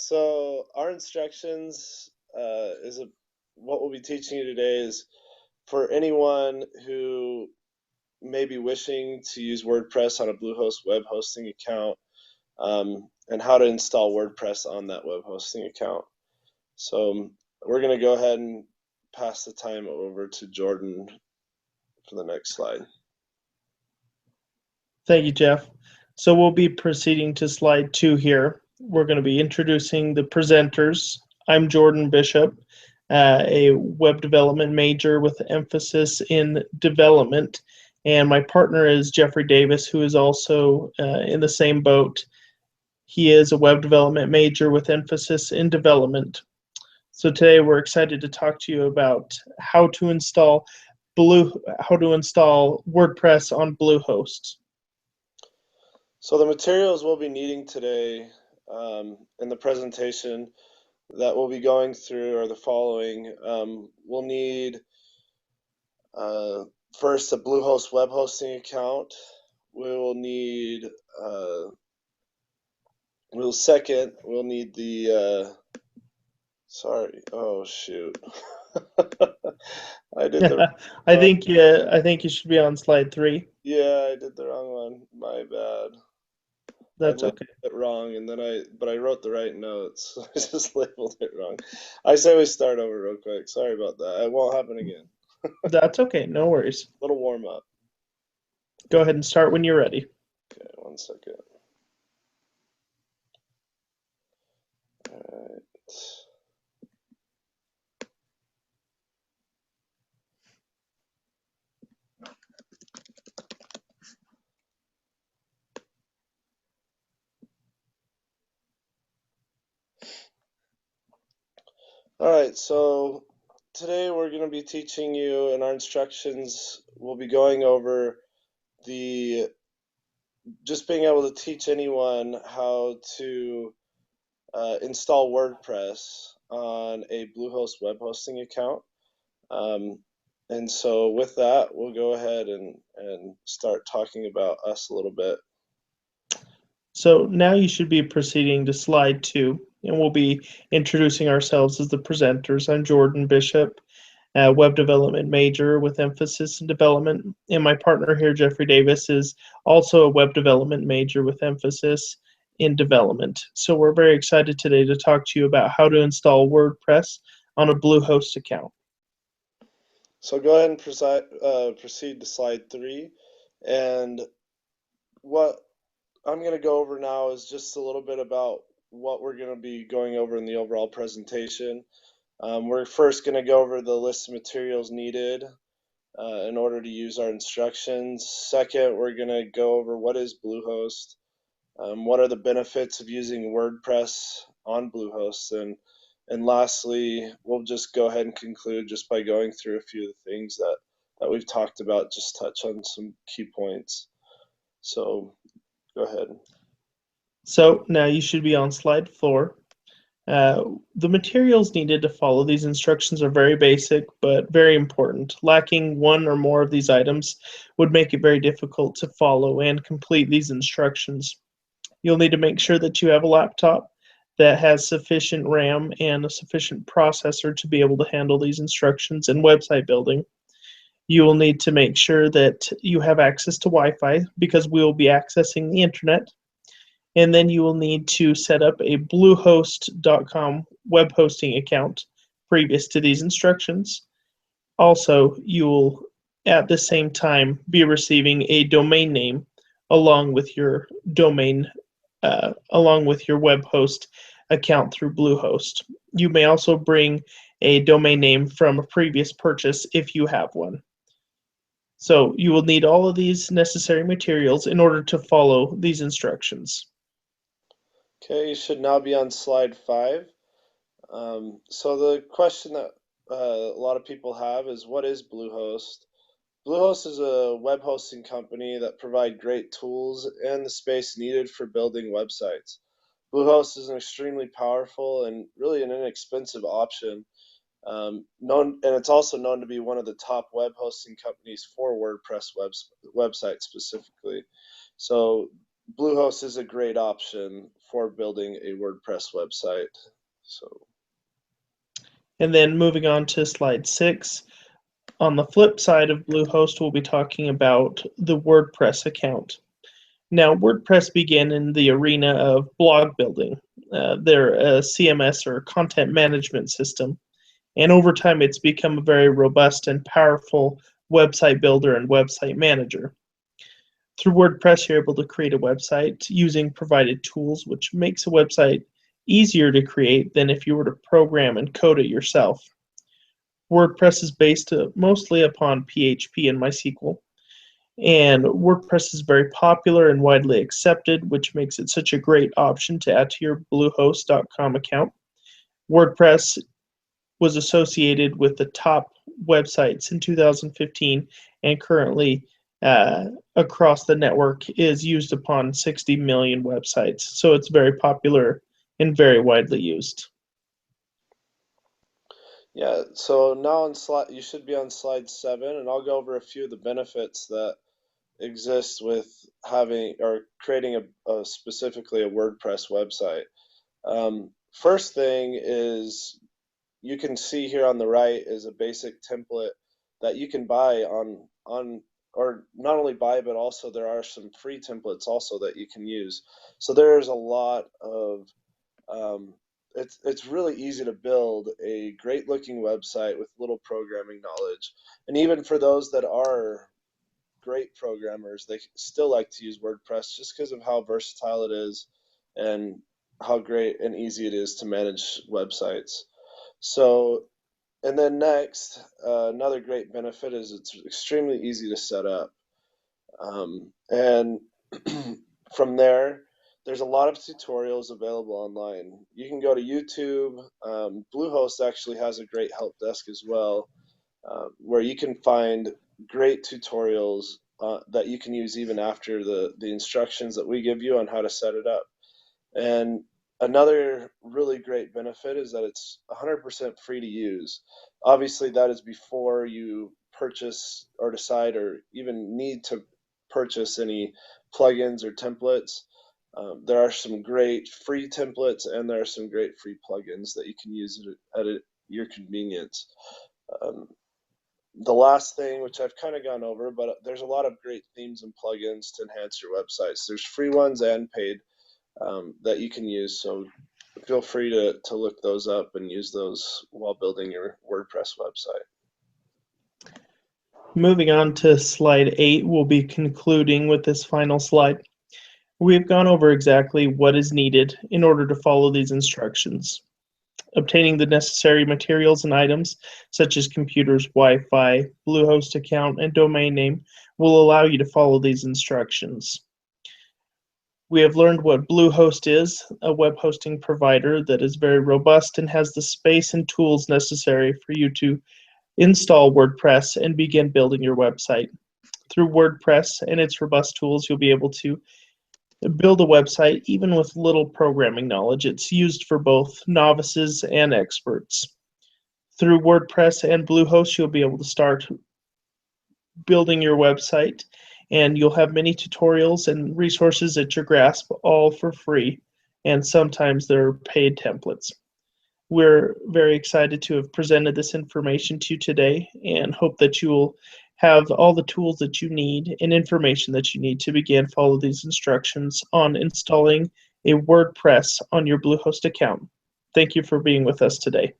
So our instructions what we'll be teaching you today is for anyone who may be wishing to use WordPress on a Bluehost web hosting account, and how to install WordPress on that web hosting account. So we're going to go ahead and pass the time over to Jordan for the next slide. Thank you, Jeff. So we'll be proceeding to slide 2 here. We're going to be introducing the presenters. I'm Jordan Bishop, a web development major with emphasis in development. And my partner is Jeffrey Davis, who is also in the same boat. He is a web development major with emphasis in development. So today we're excited to talk to you about how to install WordPress on Bluehost. So the materials we'll be needing today in the presentation that we'll be going through are the following. We'll need first a Bluehost web hosting account. We will need we'll need the sorry, oh shoot. I did the I think you should be on slide 3. Yeah, I did the wrong one. My bad. That's I okay. labeled it wrong, and then I wrote the right notes. I just labeled it wrong. I say we start over real quick. Sorry about that. It won't happen again. That's okay. No worries. Little warm up. Go ahead and start when you're ready. Okay, 1 second. All right. All right, so today we're going to be teaching you, in our instructions, we'll be going over just being able to teach anyone how to install WordPress on a Bluehost web hosting account. And so with that, we'll go ahead and start talking about us a little bit. So now you should be proceeding to slide 2, and we'll be introducing ourselves as the presenters. I'm Jordan Bishop, a web development major with emphasis in development, and my partner here, Jeffrey Davis, is also a web development major with emphasis in development. So we're very excited today to talk to you about how to install WordPress on a Bluehost account. So go ahead and proceed to slide 3. And what I'm going to go over now is just a little bit about what we're going to be going over in the overall presentation. We're first going to go over the list of materials needed in order to use our instructions. Second, we're going to go over what is Bluehost, what are the benefits of using WordPress on Bluehost, and lastly, we'll just go ahead and conclude just by going through a few of the things that we've talked about, just touch on some key points. So go ahead. So now you should be on slide 4. The materials needed to follow these instructions are very basic, but very important. Lacking one or more of these items would make it very difficult to follow and complete these instructions. You'll need to make sure that you have a laptop that has sufficient RAM and a sufficient processor to be able to handle these instructions and website building. You will need to make sure that you have access to Wi-Fi because we will be accessing the internet. And then you will need to set up a bluehost.com web hosting account previous to these instructions. Also, you will at the same time be receiving a domain name along with your web host account through Bluehost. You may also bring a domain name from a previous purchase if you have one. So you will need all of these necessary materials in order to follow these instructions. Okay, you should now be on slide 5. So the question that a lot of people have is, what is Bluehost? Bluehost is a web hosting company that provide great tools and the space needed for building websites. Bluehost is an extremely powerful and really an inexpensive option. And it's also known to be one of the top web hosting companies for WordPress websites specifically. So Bluehost is a great option for building a WordPress website. So, And then moving on to slide 6, on the flip side of Bluehost, we'll be talking about the WordPress account. Now, WordPress began in the arena of blog building. They're a CMS, or content management system, and over time it's become a very robust and powerful website builder and website manager. Through WordPress, you're able to create a website using provided tools, which makes a website easier to create than if you were to program and code it yourself. WordPress is based mostly upon PHP and MySQL, and WordPress is very popular and widely accepted, which makes it such a great option to add to your Bluehost.com account. WordPress was associated with the top websites in 2015, and currently across the network is used upon 60 million websites. So it's very popular and very widely used. yeah, so now on you should be on slide 7, and I'll go over a few of the benefits that exist with having or creating specifically a WordPress website. First thing is, you can see here on the right is a basic template that you can buy on or not only buy, but also there are some free templates also that you can use. So there's a lot of it's really easy to build a great looking website with little programming knowledge. And even for those that are great programmers, they still like to use WordPress just because of how versatile it is and how great and easy it is to manage websites. So, and then next, another great benefit is it's extremely easy to set up. And from there, there's a lot of tutorials available online. You can go to YouTube. Bluehost actually has a great help desk as well, where you can find great tutorials that you can use even after the instructions that we give you on how to set it up. And another really great benefit is that it's 100% free to use. Obviously, that is before you purchase or decide or even need to purchase any plugins or templates. There are some great free templates, and there are some great free plugins that you can use at your convenience. The last thing, which I've kind of gone over, but there's a lot of great themes and plugins to enhance your websites. There's free ones and paid that you can use, so feel free to look those up and use those while building your WordPress website. Moving on to slide 8, we'll be concluding with this final slide. We've gone over exactly what is needed in order to follow these instructions. Obtaining the necessary materials and items, such as computers, Wi-Fi, Bluehost account, and domain name, will allow you to follow these instructions. We have learned what Bluehost is, a web hosting provider that is very robust and has the space and tools necessary for you to install WordPress and begin building your website. Through WordPress and its robust tools, you'll be able to build a website even with little programming knowledge. It's used for both novices and experts. Through WordPress and Bluehost, you'll be able to start building your website, and you'll have many tutorials and resources at your grasp, all for free, and sometimes they're paid templates. We're very excited to have presented this information to you today, and hope that you will have all the tools that you need and information that you need to begin follow these instructions on installing a WordPress on your Bluehost account. Thank you for being with us today.